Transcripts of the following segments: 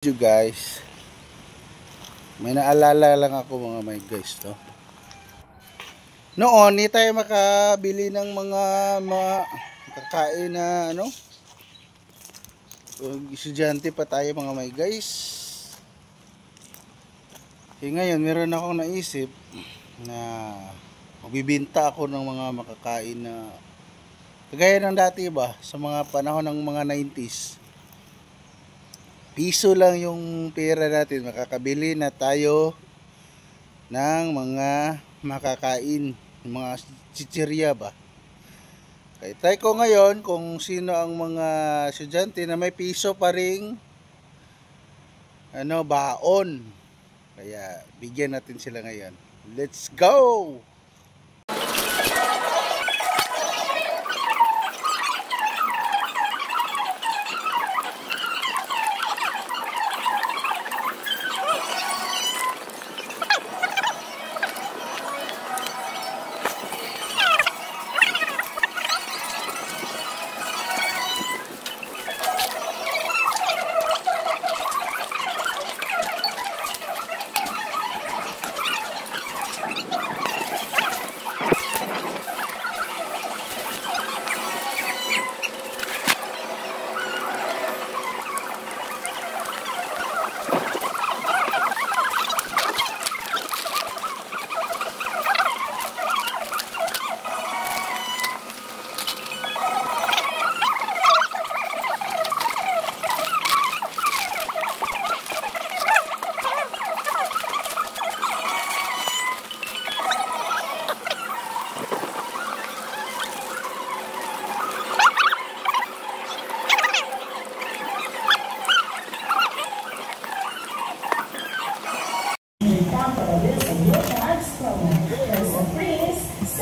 You guys, may naalala lang ako mga my guys to. Noon, hindi tayo makabili ng mga kakain na estudyante pa tayo mga my guys. Ngayon, meron akong naisip na magbibenta ako ng mga makakain na kagaya ng dati ba, sa mga panahon ng mga 90s. Piso lang yung pera natin, makakabili na tayo ng mga makakain, mga chichirya ba. Kaya try ko ngayon kung sino ang mga estudyante na may piso pa ring baon. Kaya bigyan natin sila ngayon. Let's go!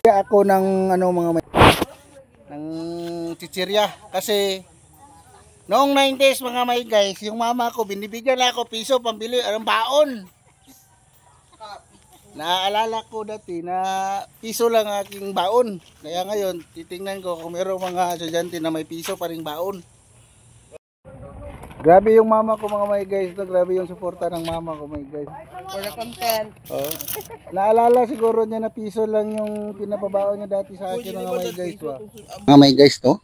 Ako ng ng chichirya kasi noong 90s mga may guys, yung mama ko binibigyan ako piso pambili ng baon. Naaalala ko dati na piso lang aking baon. Kaya ngayon titingnan ko kung mayroong mga estudyante na may piso pa ring baon. Grabe yung mama ko mga may guys, grabe yung suporta ng mama ko mga guys. For the content. Oh. Naalala siguro niya na piso lang yung pinapabaon niya dati sa akin mga may guys. Mga may guys to.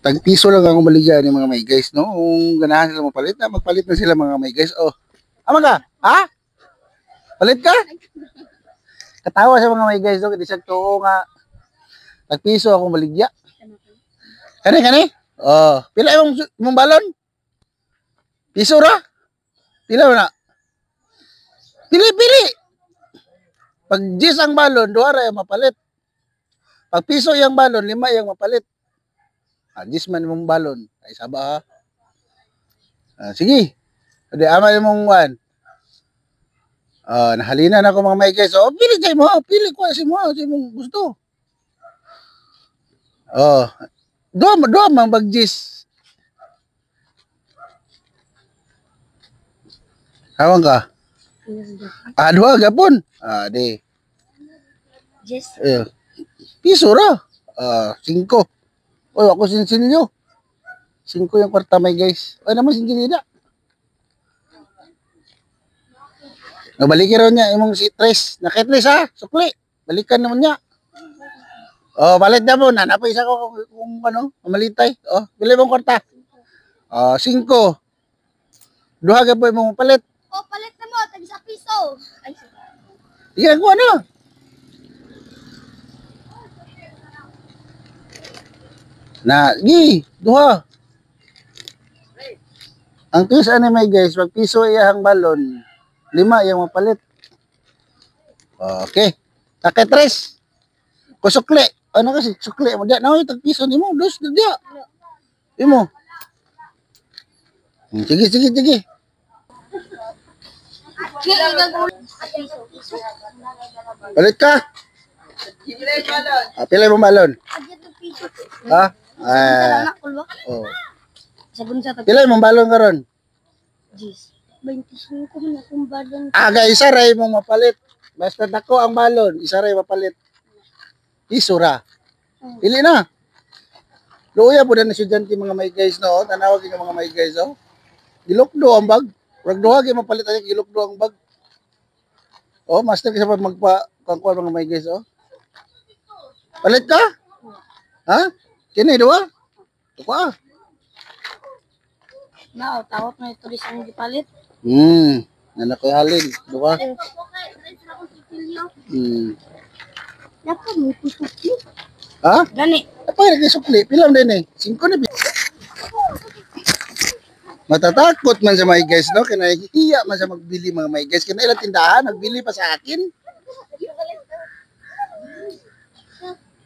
Tag piso lang ako maligyan ng mga may guys no. Kung ganahan sila magpalit na, magpalit na sila mga may guys. Oh. Ama ka? Ha? Palit ka? Katawa sa mga may guys no, kasi sa too nga tag piso ako maligya. Kani? Oh, pila imong balon? Piso ra? Pila na? Pili. Pag 10 ang balon, 2 ra yung mapalit. Pag piso yung balon, 5 yung mapalit. 10 man imong balon. Ay saba ha. Sige. Adi amal imong wan. Nahalina na ako mga may guys. Oh, pili kay mo. Pili ko si mo, si mong gusto. Oh. Dua mang bagjis. Kawan ka? Dua gapon. Di. Yes. Piso ra. 5. Oy, ako sinsilyo. 5 yung kwarta may guys. Oy, naman sinsilyo na. Balikin raw niya imong si Tres. Nakitlis ha? Sukli. Balikan naman niya. Oh, balit na mo na. Napay isa ko kung malitay. Oh, pili mong kwarta. 5. Duha ka po imong palit. Oh, palit na mo. Tag sa piso. Ay, Iyan ko ano? Duha. Ang twist ano may guys, pag piso iyang balon, 5 yung mapalit. Okay. Take 3. Kusukli. Ano kasi? Sukli mo. Diyan na yung tag-piso ni mo. Dos, diyan. Imo. Sige. Balik ka. Pila mo balon? Ha? Oh. Pila mo balon karon? 25 man akong balon. Isa ray mong mapalit. Basta dako ang balon, isa ray mapalit. Isura. Pili na. Luya po na estudyante mga may guys no. Tanawag yung mga may guys oh. Gilokdo ang bag. Rag duha gyud mapalit ani gilokdo ang bag. Oh, master ka sa magpa kangkuan mga may guys, oh. Palit ka? Ha? Kini duha? Tuwa. Na, tawag na ito isang gipalit. Anak ko halin, duha. Dapat mo tusukli. Ha? Gani. Apa lagi sukli? Pilam din eh. 5 na. Matatakot man sa mga guys, no? Kinahihiya man sa magbili mga may guys. Kina ilang tindahan, nagbili pa sa akin.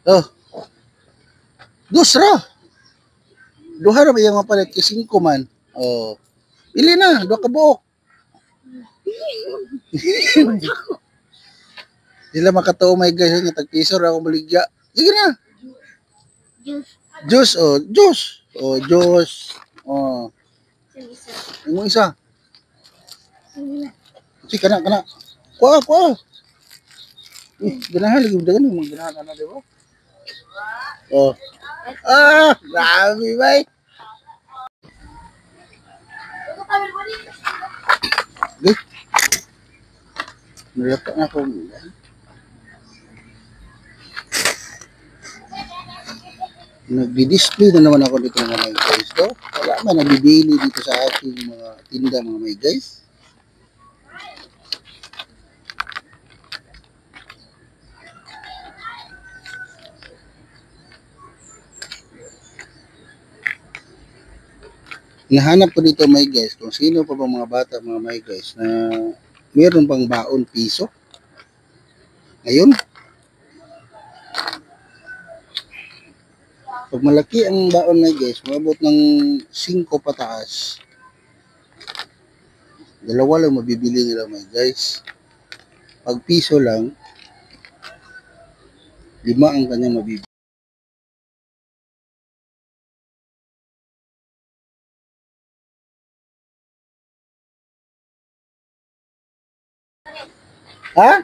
Oh. Dusra. Duha ra ba yung mapalit kay 5 man? Oh. Pili na, duha ka buok. Sila makatuo may guys, nga tag-piso ra akong baligya. Sige na. Juice, oh, juice. Oh, juice. Oh. Yung isa. Sige, kana. Kuha. Ganahan lagi, dagan yung mga ganahan na, di ba? Oh. Grabe, bay. Okay. Nalapa na ako. Nagdi-display na naman ako dito mga guys. So, wala man nabibili dito sa ating mga tinda mga may guys. Nahanap ko dito may guys kung sino pa bang mga bata mga may guys na mayroon pang baon piso. Ngayon, pag malaki ang baon na guys, maabot ng 5 pataas. Dalawa lang mabibili nila may guys. Pag piso lang, 5 ang kanyang mabibili. Ha?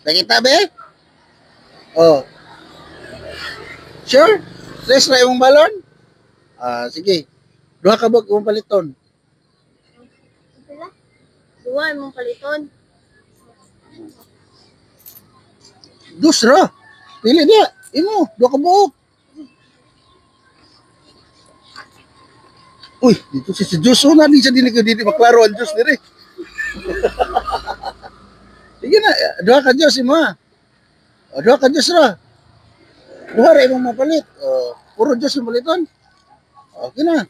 Nakita ba eh? Oh. Sure? Tres na yung balon? Sige. Duha ka ba kung paliton? Duwa mong paliton. Dusra. Pili dia. Imo, duha ka buok. Uy, dito si Diyos. Na di siya dini maklaro ang Diyos diri. Sige na, duha ka Diyos imo ha. Duha ka Diyos ra. Duha ra imong mapalit. Puro Diyos yung paliton. Okay na.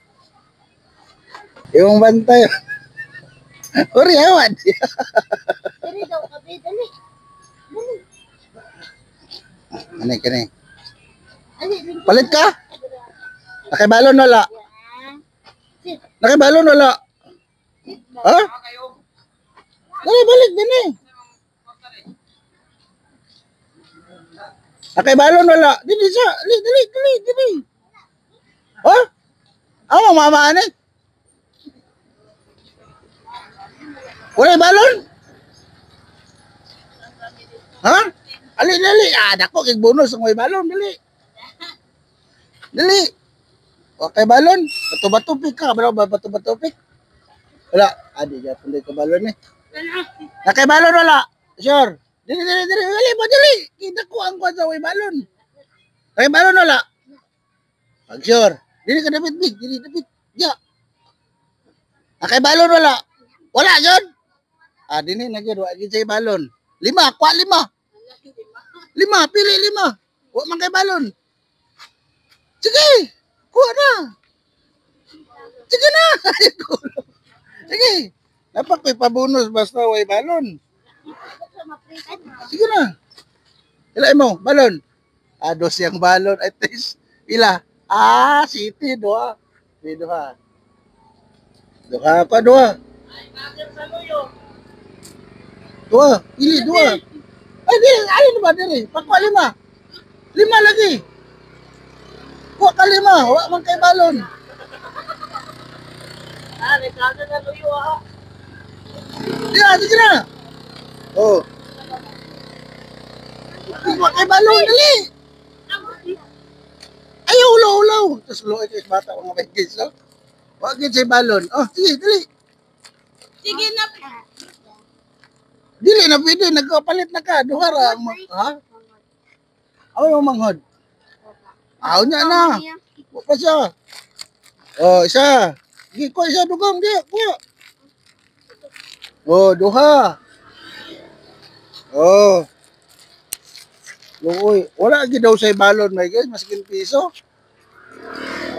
Imong bantay. Uri awan. Dali daw, kabe, dali. Kani. Dali. Palit ka? Nakibalon wala? Nakibalon wala? Ha? Dali, balik din eh. Nakibalon wala? Dili siya. Dili. Ha? Ang mamaan eh. Wala balon? Ha? Dali. Dako kay bonus ang may balon, dali. Okay balon? Bato-batupik ka, bato-batupik. Wala. Di ja pundi ka balon eh. Nakay balon wala? Sure. Dali. Dali. Kita ko ang kwan sa may balon. Nakay balon wala? Pag sure. Dili ka dapat big, dili dapat. Ja. Nakay balon wala? Wala jud. Dini na gyud wa gyud say balon. 5, kwa 5. 5, pili 5. Wa man kay balon. Sige. Kuha na. Sige na. Sige. Dapat may pabonus basta way balon. Sige na. Ilay mo, balon. 12 ang balon. At least, pila? City, 2. May 2. 2 pa, 2. 2. Pili, 2. Ay, di. Ayun ba, diri? Pakwa 5. 5 lagi. Kuha ka 5. Wala man kay balon. Nagkaka na luyo ha. Sige na. Oh. Kuha kay balon, dali. Ayaw, ulaw. Tapos luloy kayo bata mga bagis, no? Wag yun sa balon. Oh, sige, dali. Sige na. Dili na pwede, nagkapalit na ka. Duhara. Ha? Aw yung manghod. Aw niya na. Wa pa siya. Oh, isa. Sige, ko isa dugong di. Kuya. Oh, duha. Oh. Luoy, wala gid daw say balon may guys, maskin piso.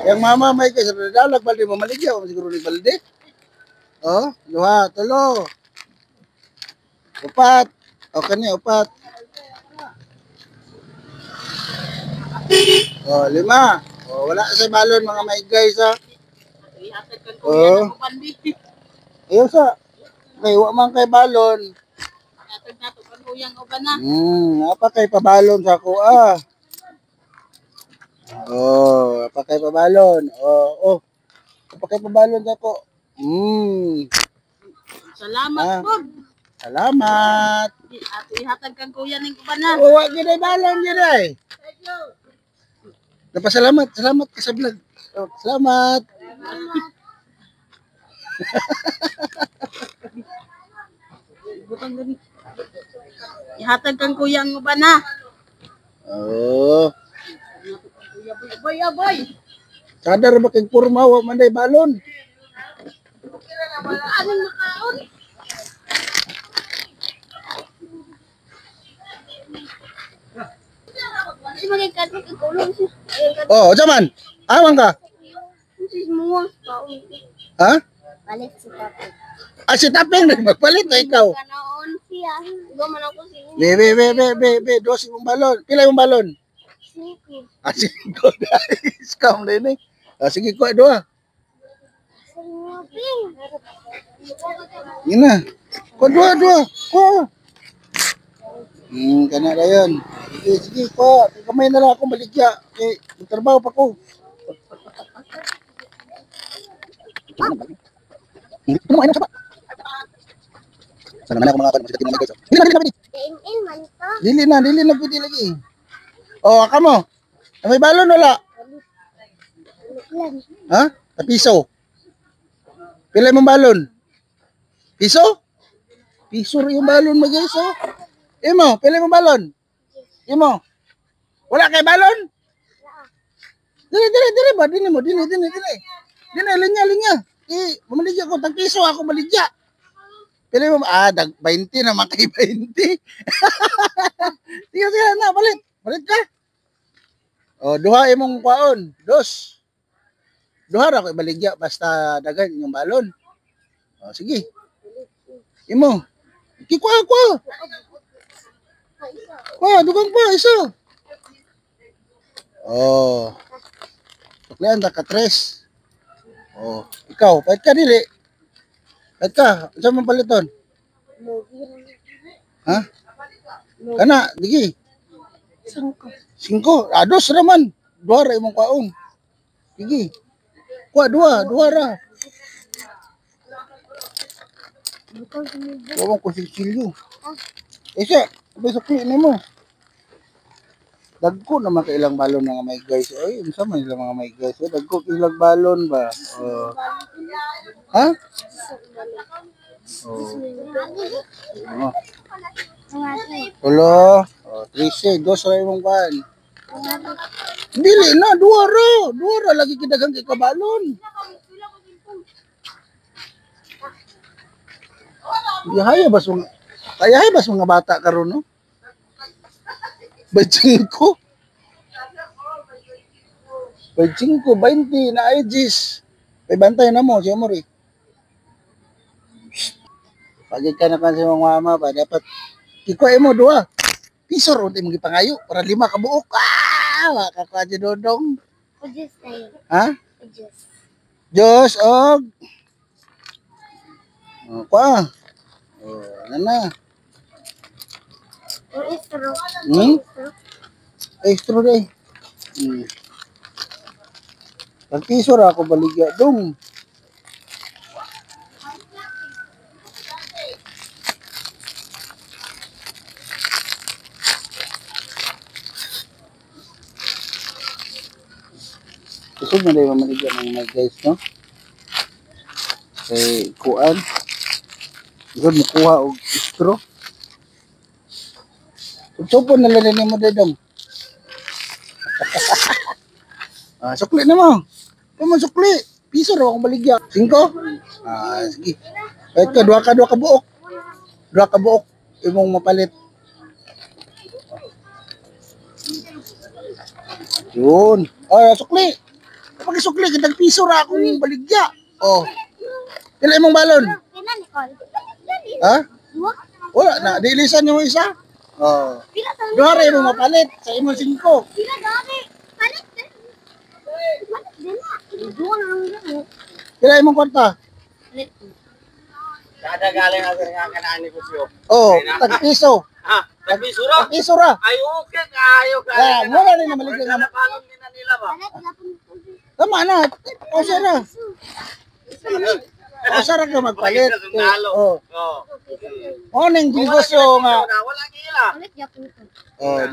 Yang mama may guys, dalag balde mo maligya, siguro ni balde. Oh, duha, tulo. Upat. O kani upat. Oh, lima. Oh, wala say balon mga may guys ha. Ihatag kan Oh. kuya ng uban bi. Iyo sa. Kay wa man kay balon. Ihatag nato kan kuya ng uban na. Apa kay pabalon sa ko ah. Oh, apa kay pabalon. Oh. Apa kay pabalon sa ko. Salamat Ah. po. Salamat. Ato ihatag kan kuya ng uban na. Oh, wa gid ay balon gid ay. Napasalamat, salamat ka sa vlog. Oh, salamat. Butang gani. Ihatag kan kuya ng uban na. Oh, Boy, boy. sadar ba kay kurma wa man day balon? Anong makaon? Kasi magigkat magkakulong siya. Oh, zaman. Awang ka. Sis mo. Ha? Balik sa tatay. Ah, si Tapeng rin magpalit na ikaw. Kanaon siya. Igo man ako si Be, dos yung balon. Pila yung balon? Siko. Ah, sige, guys. Kam din eh. Ah, sige, kuha dua. Sinuping. Yun na. Kuha dua. Kuha. Kana na yun. Sige, kuha. Kamay na lang ako maligya. Okay, magtrabaho pa ko. Ano mo, sa pa? Sana naman ako mga kapatid na guys. Dili. In man to. Dili na pwede lagi. Oh, aka mo. May balon wala? Ha? Sa piso. Pila mong balon? Piso? Piso rin yung balon mo guys, oh. Imo, pila mong balon? Imo. Wala kay balon? Dili ba? Dili. Linya. Maligya ko, tag piso ako maligya. Pila mo, dag 20 naman kay 20. Sige na, balit ka. O, duha imong kwaon, dos. Duha ra ko ibaligya, basta dagan yung balon. O, sige. Imo. Kikuha. Dugang pa, iso. O. Tuklian, ka tres. O, ikaw, pahit ka dili. Pahit ka, saan mong paliton? Ha? Kana, digi. 5. Dos raman. Dua ra imong kwaon. Sige. Kuha dua ra. Wala ko silsilyo. Isa, besok ni mo. Dagko naman ka ilang balon nga may guys. Ay, unsa man ilang mga may guys? Dagko ilang balon ba? Ha? Oh. Tulo. 13, dos ra imong ban. Dili na, duha ra lagi kidagang kay kabalon. Kaya bas mga bata karon no? Bajingko. 20 na ages. May bantay na mo, siya mo rin. Pagid ka na kan sa mga mama ba, dapat ikuha mo duha. Piso ron imong gipangayo para 5 ka buok. Waka di dodong. Ujus tayo. Ha? Ujus. Diyos og. Kuha. Nana. Estro. Extra day. Pag piso ra ako baligya dong. Kusog na dahil mamaligyan ng mga guys, no? Kay kuan. Igod mo kuha og straw. Supon na lang ni mo dadong. Sukli na mo. Kung sukli, piso raw akong baligya. 5? Sige. Kahit ka, duha ka buok. Duha ka buok. Imong mapalit. Yun. Sukli. Kapag sukli, kitang piso ra akong baligya. Pila imong balon? Ha? Wala na. Diilisan yung isa. Duha ra imong mapalit. Sa imong 5. Pila imong kwarta? Kada galing ako nga kanaan ni Kusyo. Tag-piso. Tag-piso ra? Tag-piso ra. Ay, okay kayo. Wala rin na maligya nga. Napalong din na nila ba? Tama na. Sara. Sara ka magpalit. Neng negosyo nga. Wala gila.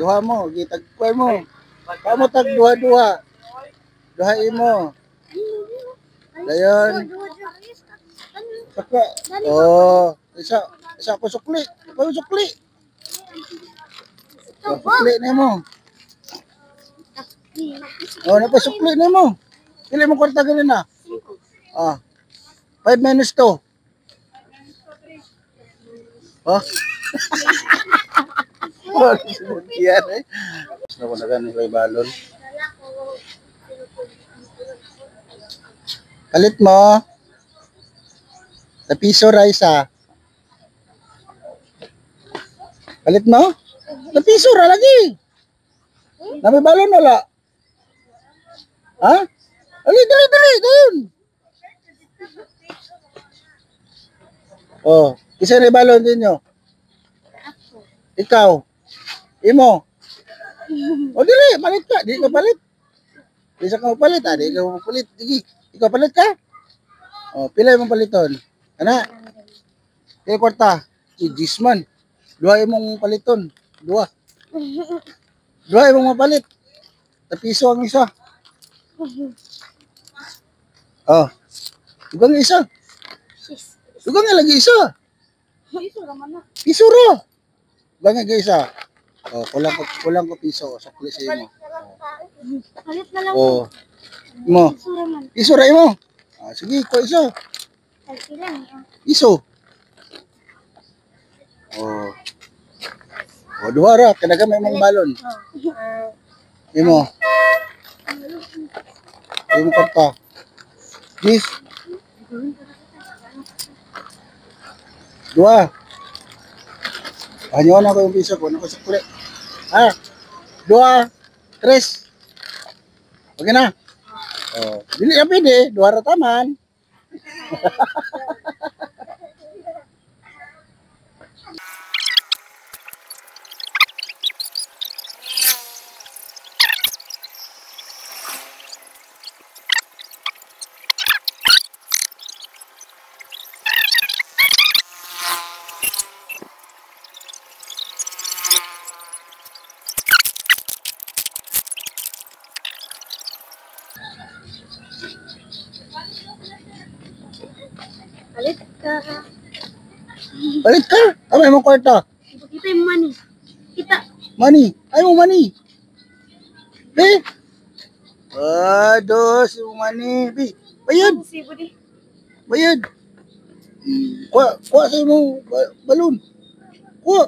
Duha mo. Gitagpay mo. Kamo tag duha-duha. Duhain mo. Dayon. Saka. Isa ko sukli. Ikaw sukli. Sukli na mo. Napasukli na mo. Pili mo kwarta ganun na. 5 minus 2. Yan eh. Gusto ko na ganun kay balon. Palit mo. Sa piso rice Palit mo? Sa piso ra lagi. Nami balon wala. Dali. Doon. Isa na balon din nyo. Ikaw. Imo. Dili. Palit ka. Di ka palit. Di ka palit. Di ka palit. Sige. Ikaw palit ka? Pila yung paliton? Ana? Pila kwarta? Gisman. Duha imong paliton. Duha imong mapalit. Sa piso ang isa. Dugang isa. Dugang nga lagi isa. Piso ra. Dugang nga isa. Kulang ko piso. Sukli sa imo. Palit na lang. Imo. Piso ra imo. Sige, ko isa. Piso. Duha ra. Kanaga may mong balon. Imo. Imo kwarta. Gis. Dua. Hanyo na ko yung piso ko. Nakasukuli. 2, 3. Okay na. Dili na pwede. 2 ra taman. Palit ka. Palit ka. May mong kwarta. Kita yung money. Kita. Money. Ay mo money. Be. Dos yung money. Be. Bayad. Bayad. Kuha sa imong balon. Kuha.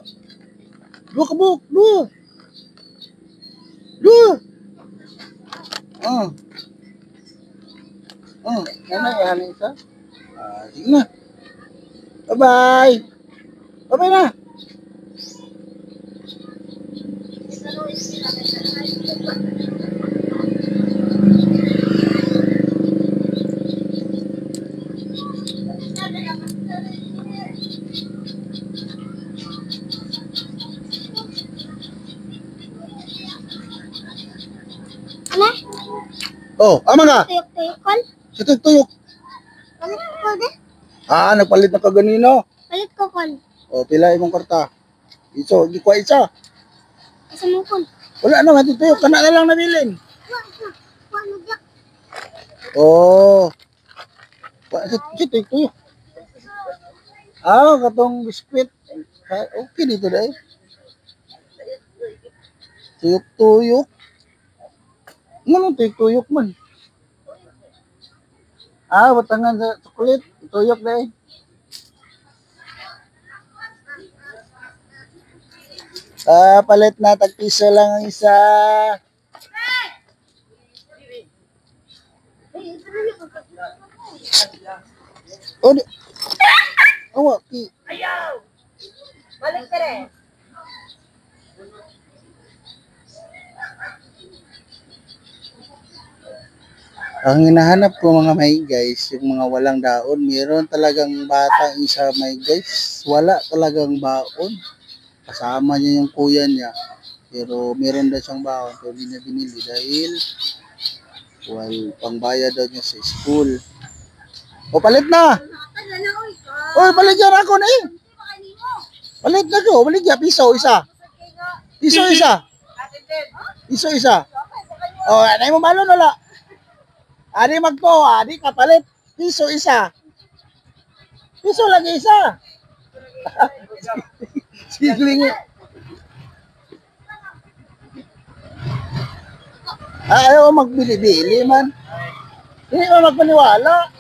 2 ka buok. 2. Ano isa? Sige na. Bye-bye. Bye-bye na. Ama nga. Tuyok-tuyokon. Sa tuyok. Palit ko de. Nagpalit na ka ganino. Palit ko kon. Pila imong kwarta. Iso, di ko isa. Asa mo kon? Wala na, matutuyok. Kana na lang nabilin. Wala na jak. Ito, tuyok. Ah, katong biskwit. Okay dito dahil. Tuyok-tuyok. Ano tuyok-tuyok man? Ah, batangan sa chocolate. Tuyok dahil. Palit na, tag-piso lang ang isa. Oh, di. Oh, ki. Balik ka rin. Ang hinahanap ko mga may guys, yung mga walang daon, meron talagang batang isa may guys, wala talagang baon. Kasama niya yung kuya niya, pero meron daw siyang baon, pero hindi niya binili dahil pangbayad daw niya sa school. O palit na! Oy, palit yan ako na eh! Palit na ko, palit yan, piso isa. Piso isa. Piso isa. O, anay mo balon wala. Adi magko, adi kapalit. Piso isa. Piso lagi isa. Sigling. Ayaw magbili-bili man. Hindi mo magpaniwala.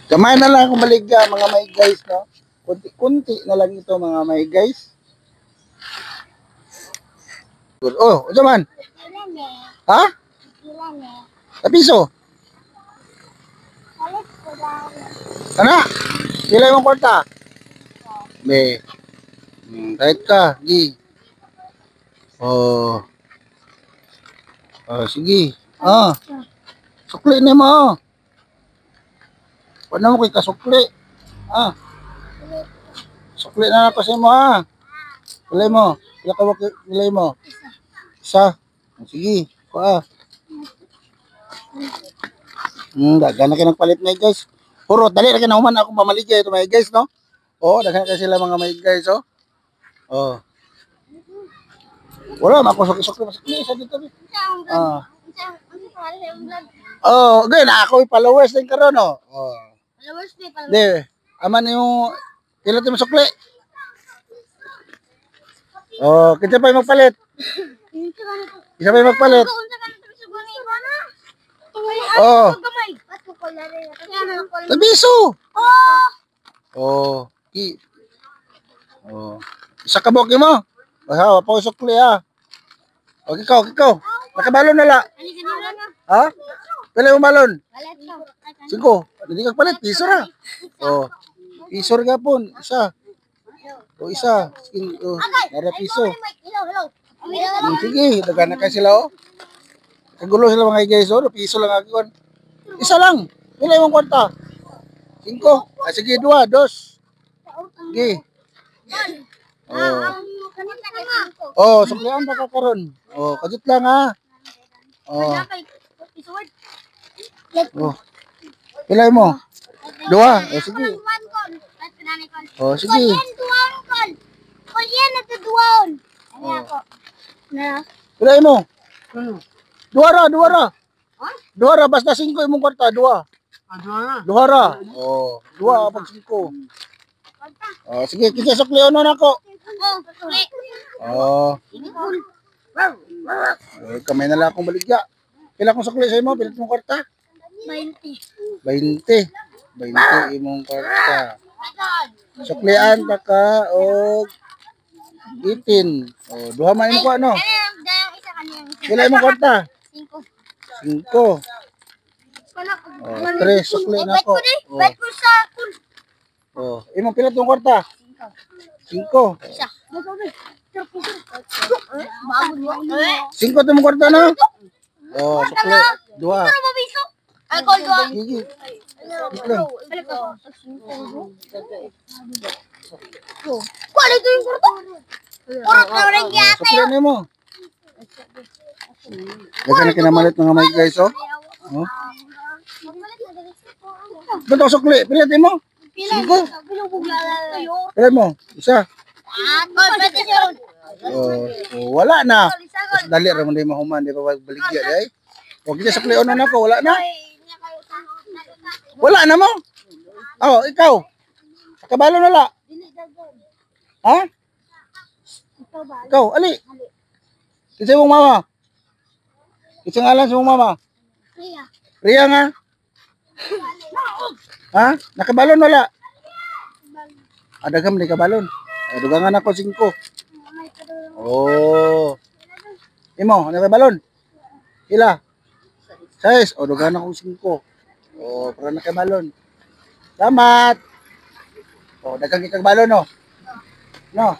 Kamay na lang akong baligya mga may guys, no? Kunti-kunti na lang ito mga may guys. Good. Oh, ito man. Ha? Sa piso? Ano? Pilay mong kwarta? Be. Kahit ka. Sige. Oh. Oh, sige. Ah. Sukli na mo. Paano mo kay kasukli? Ah. Sukli na ako sa mo ha. Pilay mo. Pilay mo. Isa. Sige. Pa. Dagan na kayo nagpalit na guys. Puro, dali na kayo na uman ako mamaligay ito mga guys, no? Oo, dagan na kayo sila mga mga guys, oh. Oh. Wala, makusok-isok. Isa dito. Ah. Oh, okay, na ako followers din karon, no? Oh. Followers din, followers. Di, aman yung pila ti masukli. Oh, kita pa yung magpalit. Isa pa yung magpalit. Oh. Tabiso. Oh. Ki. Oh. Isa ka bok mo. Bahaw, pa sukli ha. Okay, ikaw. Nakabalon na la. Ha? Pila yung balon? 5. Hindi ka palit, piso na. Oh. Piso nga po, isa. O isa. Nara piso. Sige, dagan na kayo sila oh. Kagulo sila mga guys oh, piso lang ako. Isa lang. Pila yung kwarta? 5. Ah, sige, 2. Sige. Oh. Oh, suklian ba ka karon? Oh, kadit lang ha. Oh. Oh. Pilay mo? 2. Oh, sige. Oh, sige. Pilay mo? 2 ra, basta 5 imong kwarta, 2. 2 ra. Oh, 2 pag 5. Oh, sige, kita suklion na nako. Oh. Kamay na lang akong baligya. Pila akong sukli sa imo, pila imong kwarta? 20 imong kwarta. Suklian pa ka og 18. Oh, 2 man imong ano? Pila imong kwarta? 5. Oh, 3 sukli na ko. Oh. Oh, imong pila tong kwarta? 5. Singko to mo kwarta na. Oh, sukle. Dua. Ay, call doon. Gigi. Lang. Kuha ito yung kurto. Kurot na rin yate. Sukle na mo. Dagan na kinamalit mga may guys, oh. Oh. Ba't ako sukle? Pilit mo. Singko. Pilit mo. Isa. Oh, wala na. Mas dali ra man day mahuman, di ba baligya day. Wag kita sukle ono na ko, wala na. Wala na mo. Oh, ikaw. Kabalo na la. Ha? Ikaw, ali. Kinsa mong mama? Kinsa ngalan sa mong mama? Ria nga. Ha? Nakabalon wala? Adagam di kabalon. Dugangan ako 5. Oh. Imo, nakabalon? Ila? 6. O, dugangan ako 5. Oh, para nakabalon. Salamat. Oh, dagang ikang balon, no? No?